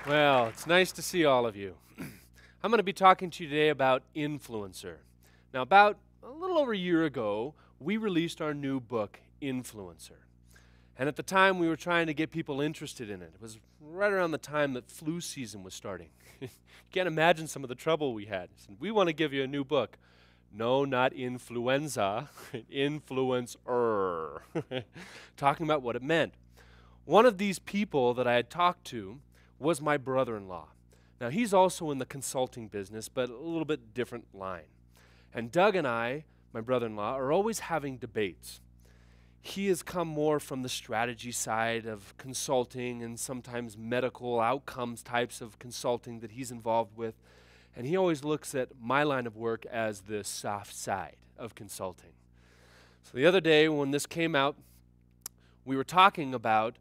Well, it's nice to see all of you. I'm going to be talking to you today about influencer. Now, about a little over a year ago, we released our new book, Influencer. And at the time, we were trying to get people interested in it. It was right around the time that flu season was starting. You can't imagine some of the trouble we had. So we want to give you a new book. No, not influenza, influencer. Talking about what it meant. One of these people that I had talked to was my brother-in-law. Now, he's also in the consulting business, but a little bit different line. And Doug and I, my brother-in-law, are always having debates. He has come more from the strategy side of consulting and sometimes medical outcomes types of consulting that he's involved with. And he always looks at my line of work as the soft side of consulting. So the other day when this came out, we were talking about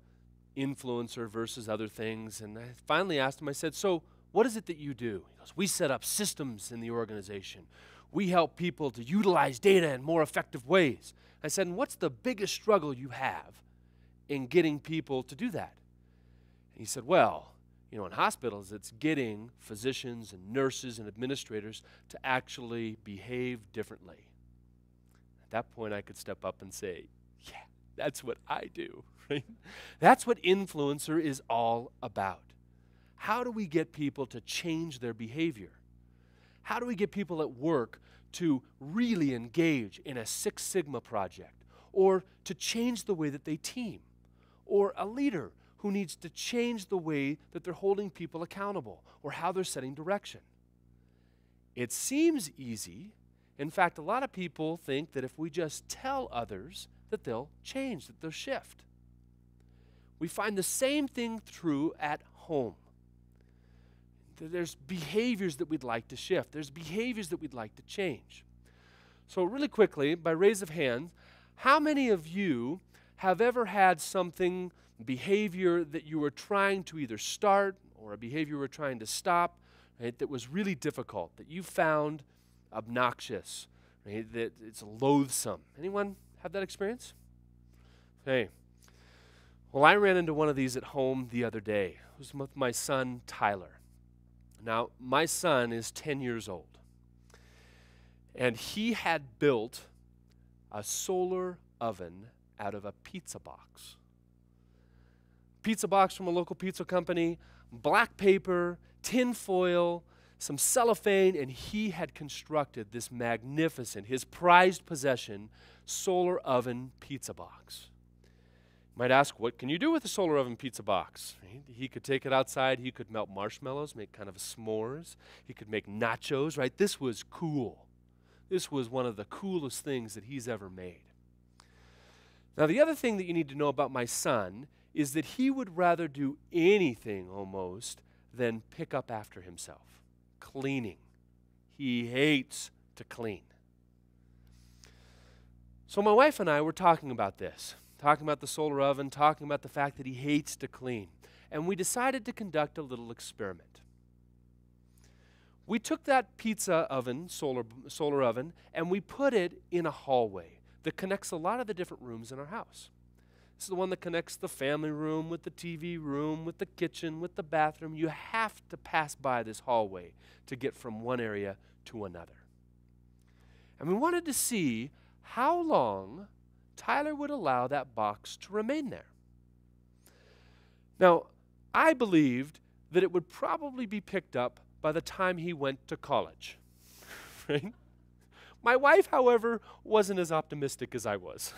influencer versus other things, and I finally asked him, I said, so what is it that you do? He goes, we set up systems in the organization. We help people to utilize data in more effective ways. I said, and what's the biggest struggle you have in getting people to do that? And he said, well, in hospitals, it's getting physicians and nurses and administrators to actually behave differently. At that point, I could step up and say, yeah, that's what I do, right? That's what influencer is all about. How do we get people to change their behavior? How do we get people at work to really engage in a Six Sigma project, or to change the way that they team, or a leader who needs to change the way that they're holding people accountable, or how they're setting direction? It seems easy. In fact, a lot of people think that if we just tell others that they'll change, that they'll shift. We find the same thing true at home. There's behaviors that we'd like to shift. There's behaviors that we'd like to change. So really quickly, by raise of hands, how many of you have ever had something, behavior that you were trying to either start or a behavior you were trying to stop, right, that was really difficult, that you found obnoxious, right, that it's loathsome? Anyone have that experience? Okay. Well, I ran into one of these at home the other day. It was with my son, Tyler. Now, my son is 10 years old, and he had built a solar oven out of a pizza box. Pizza box from a local pizza company, black paper, tin foil, some cellophane, and he had constructed this magnificent, his prized possession, solar oven pizza box. You might ask, what can you do with a solar oven pizza box? He could take it outside. He could melt marshmallows, make kind of a s'mores. He could make nachos, right? This was cool. This was one of the coolest things that he's ever made. Now, the other thing that you need to know about my son is that he would rather do anything almost than pick up after himself. Cleaning. He hates to clean. So my wife and I were talking about this. Talking about the solar oven, talking about the fact that he hates to clean. And we decided to conduct a little experiment. We took that pizza oven, solar oven, and we put it in a hallway that connects a lot of the different rooms in our house. This is the one that connects the family room with the TV room, with the kitchen, with the bathroom. You have to pass by this hallway to get from one area to another. And we wanted to see how long Tyler would allow that box to remain there. Now, I believed that it would probably be picked up by the time he went to college. Right? My wife, however, wasn't as optimistic as I was.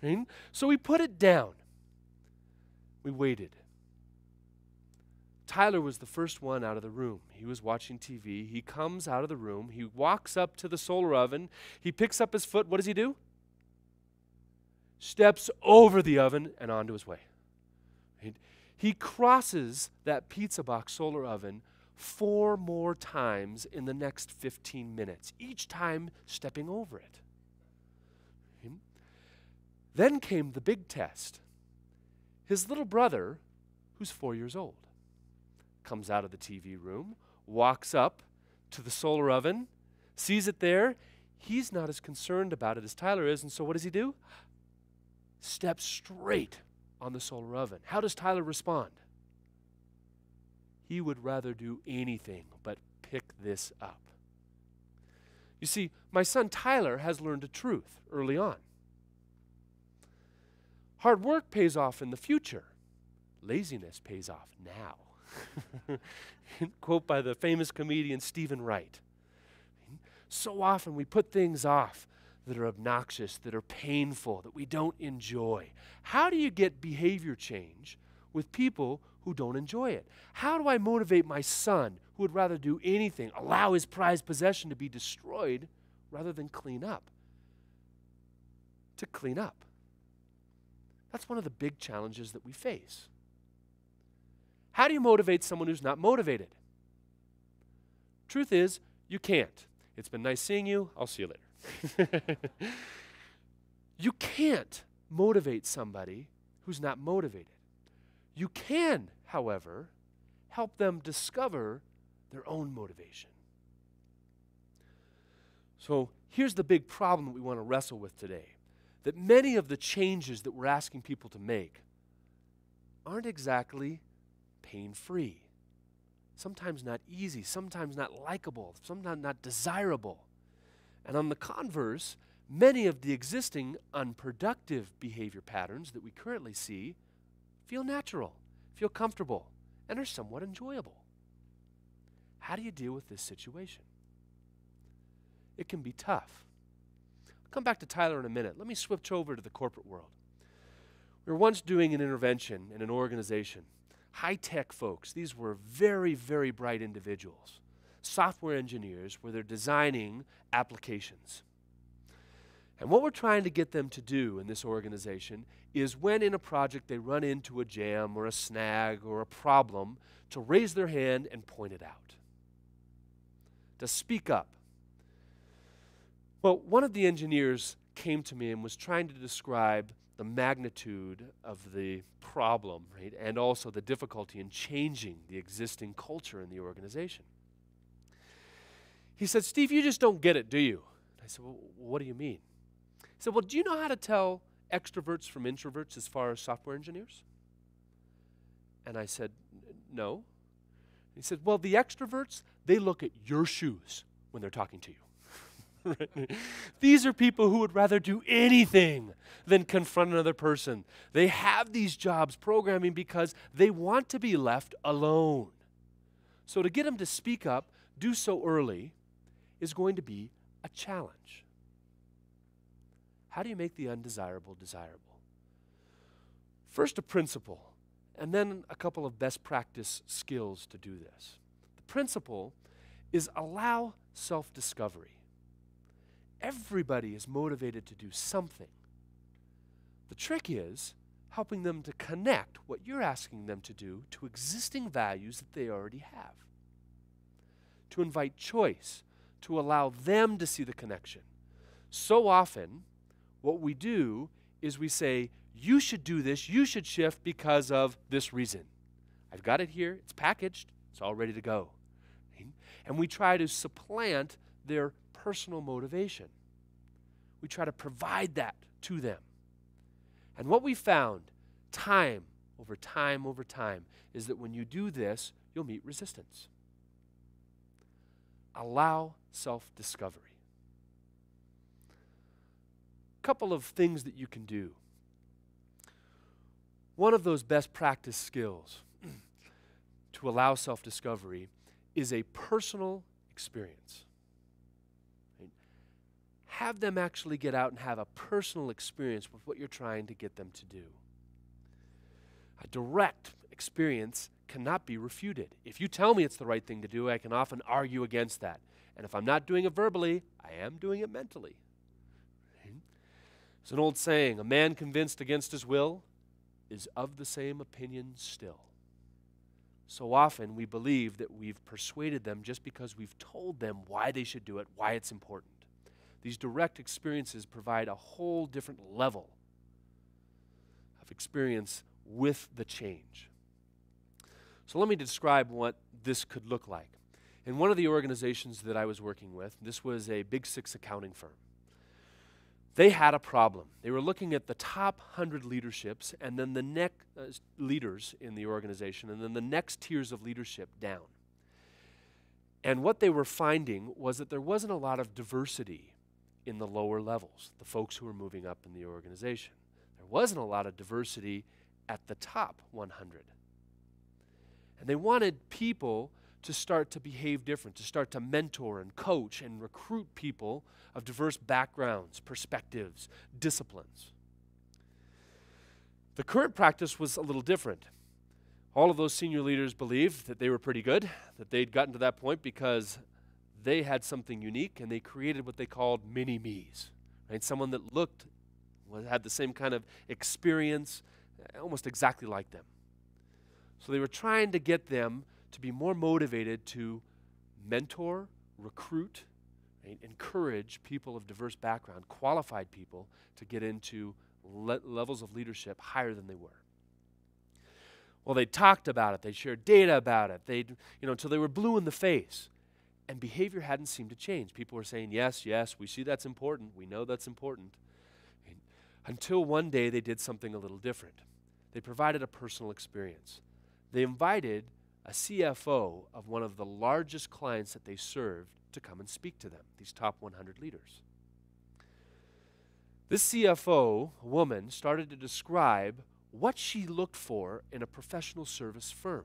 Right? So we put it down. We waited. Tyler was the first one out of the room. He was watching TV. He comes out of the room. He walks up to the solar oven. He picks up his foot. What does he do? Steps over the oven and onto his way. Right? He crosses that pizza box solar oven 4 more times in the next 15 minutes, each time stepping over it. Right? Then came the big test. His little brother, who's 4 years old, comes out of the TV room, walks up to the solar oven, sees it there. He's not as concerned about it as Tyler is, and so what does he do? Steps straight on the solar oven. How does Tyler respond? he would rather do anything but pick this up. You see, my son Tyler has learned a truth early on. Hard work pays off in the future. Laziness pays off now. Quote by the famous comedian Stephen Wright. So often we put things off that are obnoxious, that are painful, that we don't enjoy. How do you get behavior change with people who don't enjoy it? How do I motivate my son who would rather do anything, allow his prized possession to be destroyed rather than clean up? To clean up. That's one of the big challenges that we face. How do you motivate someone who's not motivated? Truth is, you can't. It's been nice seeing you. I'll see you later. You can't motivate somebody who's not motivated. You can, however, help them discover their own motivation. So here's the big problem that we want to wrestle with today. That many of the changes that we're asking people to make aren't exactly pain-free. Sometimes not easy, sometimes not likable, sometimes not desirable. And on the converse, many of the existing unproductive behavior patterns that we currently see feel natural, feel comfortable, and are somewhat enjoyable. How do you deal with this situation? It can be tough. I'll come back to Tyler in a minute. Let me switch over to the corporate world. We were once doing an intervention in an organization. High-tech folks, these were very, very bright individuals, software engineers where they're designing applications. And what we're trying to get them to do in this organization is when in a project they run into a jam or a snag or a problem, to raise their hand and point it out, to speak up. Well, one of the engineers came to me and was trying to describe the magnitude of the problem, right, and also the difficulty in changing the existing culture in the organization. He said, "Steve, you just don't get it, do you?" I said, "Well, what do you mean?" He said, "Well, do you know how to tell extroverts from introverts as far as software engineers?" And I said, "No." He said, "Well, the extroverts, they look at your shoes when they're talking to you." Right? These are people who would rather do anything than confront another person. They have these jobs programming because they want to be left alone. So to get them to speak up, do so early, is going to be a challenge. How do you make the undesirable desirable? First, a principle, and then a couple of best practice skills to do this. The principle is allow self-discovery. Everybody is motivated to do something. The trick is helping them to connect what you're asking them to do to existing values that they already have. To invite choice, to allow them to see the connection. So often, what we do is we say, you should do this, you should shift because of this reason. I've got it here, it's packaged, it's all ready to go. And we try to supplant their personal motivation. We try to provide that to them. And what we found time over time is that when you do this, you'll meet resistance. Allow self-discovery. A couple of things that you can do. One of those best practice skills to allow self-discovery is a personal experience. Have them actually get out and have a personal experience with what you're trying to get them to do. A direct experience cannot be refuted. If you tell me it's the right thing to do, I can often argue against that. And if I'm not doing it verbally, I am doing it mentally. It's an old saying, a man convinced against his will is of the same opinion still. So often we believe that we've persuaded them just because we've told them why they should do it, why it's important. These direct experiences provide a whole different level of experience with the change. So let me describe what this could look like. In one of the organizations that I was working with, this was a Big Six accounting firm. They had a problem. They were looking at the top 100 leaderships and then the leaders in the organization and then the next tiers of leadership down. And what they were finding was that there wasn't a lot of diversity in the lower levels, the folks who were moving up in the organization. There wasn't a lot of diversity at the top 100. And they wanted people to start to behave different, to start to mentor and coach and recruit people of diverse backgrounds, perspectives, disciplines. The current practice was a little different. All of those senior leaders believed that they were pretty good, that they'd gotten to that point because they had something unique and they created what they called mini-me's, right? Someone that had the same kind of experience, almost exactly like them. So they were trying to get them to be more motivated to mentor, recruit, right, encourage people of diverse background, qualified people to get into levels of leadership higher than they were. Well, they talked about it. They shared data about it. Until they were blue in the face. And behavior hadn't seemed to change. People were saying, yes, yes, we see that's important. We know that's important. Until one day they did something a little different. They provided a personal experience. They invited a CFO of one of the largest clients that they served to come and speak to them, these top 100 leaders. This CFO, a woman, started to describe what she looked for in a professional service firm.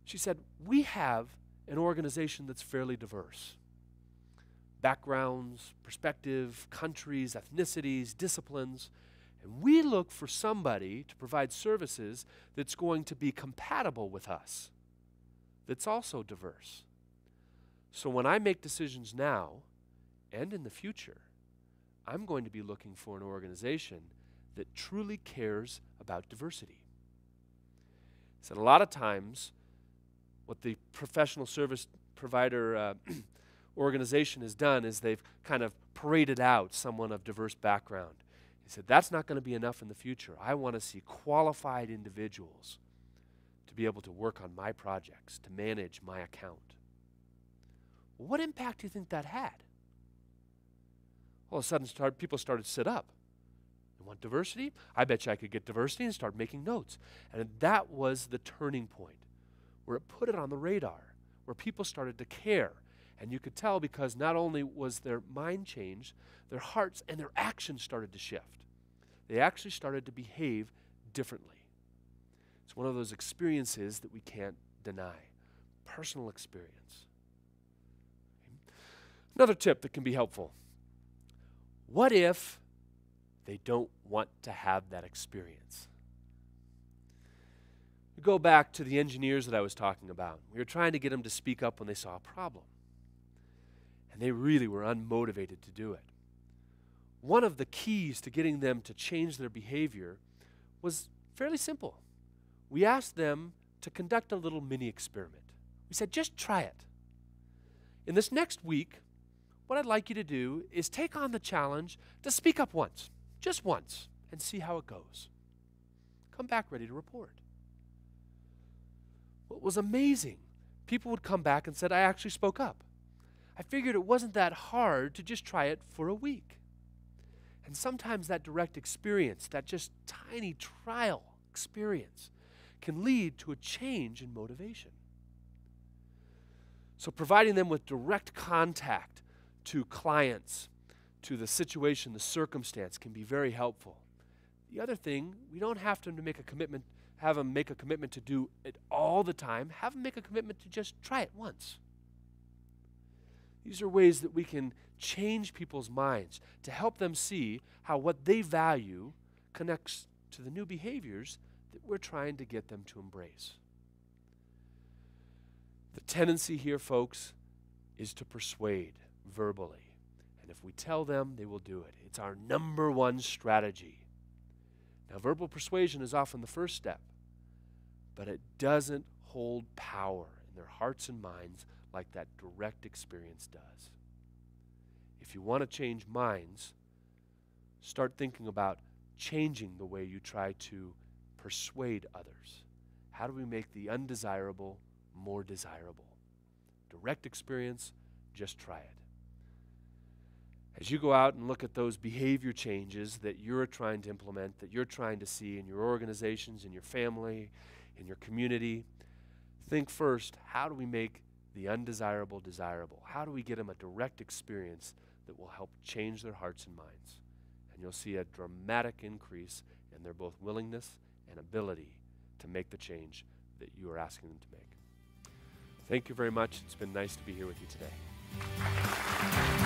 She said, we have an organization that's fairly diverse. Backgrounds, perspective, countries, ethnicities, disciplines. And we look for somebody to provide services that's going to be compatible with us, that's also diverse. So when I make decisions now and in the future, I'm going to be looking for an organization that truly cares about diversity. So a lot of times, what the professional service provider organization has done is they've kind of paraded out someone of diverse background. He said, that's not going to be enough in the future. I want to see qualified individuals to be able to work on my projects, to manage my account. Well, what impact do you think that had? All of a sudden, people started to sit up. You want diversity? I bet you I could get diversity, and start making notes. And that was the turning point, where it put it on the radar, where people started to care. And you could tell because not only was their mind changed, their hearts and their actions started to shift. They actually started to behave differently. It's one of those experiences that we can't deny. Personal experience. Another tip that can be helpful. What if they don't want to have that experience? We go back to the engineers that I was talking about. We were trying to get them to speak up when they saw a problem. And they really were unmotivated to do it. One of the keys to getting them to change their behavior was fairly simple. We asked them to conduct a little mini experiment. We said, just try it. In this next week, what I'd like you to do is take on the challenge to speak up once, just once, and see how it goes. Come back ready to report. What was amazing, people would come back and said, I actually spoke up. I figured it wasn't that hard to just try it for a week. And sometimes that direct experience, that just tiny trial experience, can lead to a change in motivation. So providing them with direct contact to clients, to the situation, the circumstance, can be very helpful. The other thing, we don't have to make a commitment, have them make a commitment to do it all the time. Have them make a commitment to just try it once. These are ways that we can change people's minds to help them see how what they value connects to the new behaviors that we're trying to get them to embrace. The tendency here, folks, is to persuade verbally. And if we tell them, they will do it. It's our number one strategy. Now, verbal persuasion is often the first step, but it doesn't hold power in their hearts and minds like that direct experience does. If you want to change minds, start thinking about changing the way you try to persuade others. How do we make the undesirable more desirable? Direct experience, just try it. As you go out and look at those behavior changes that you're trying to implement, that you're trying to see in your organizations, in your family, in your community, think first, how do we make the undesirable desirable? How do we get them a direct experience that will help change their hearts and minds? And you'll see a dramatic increase in their both willingness and ability to make the change that you are asking them to make. Thank you very much. It's been nice to be here with you today.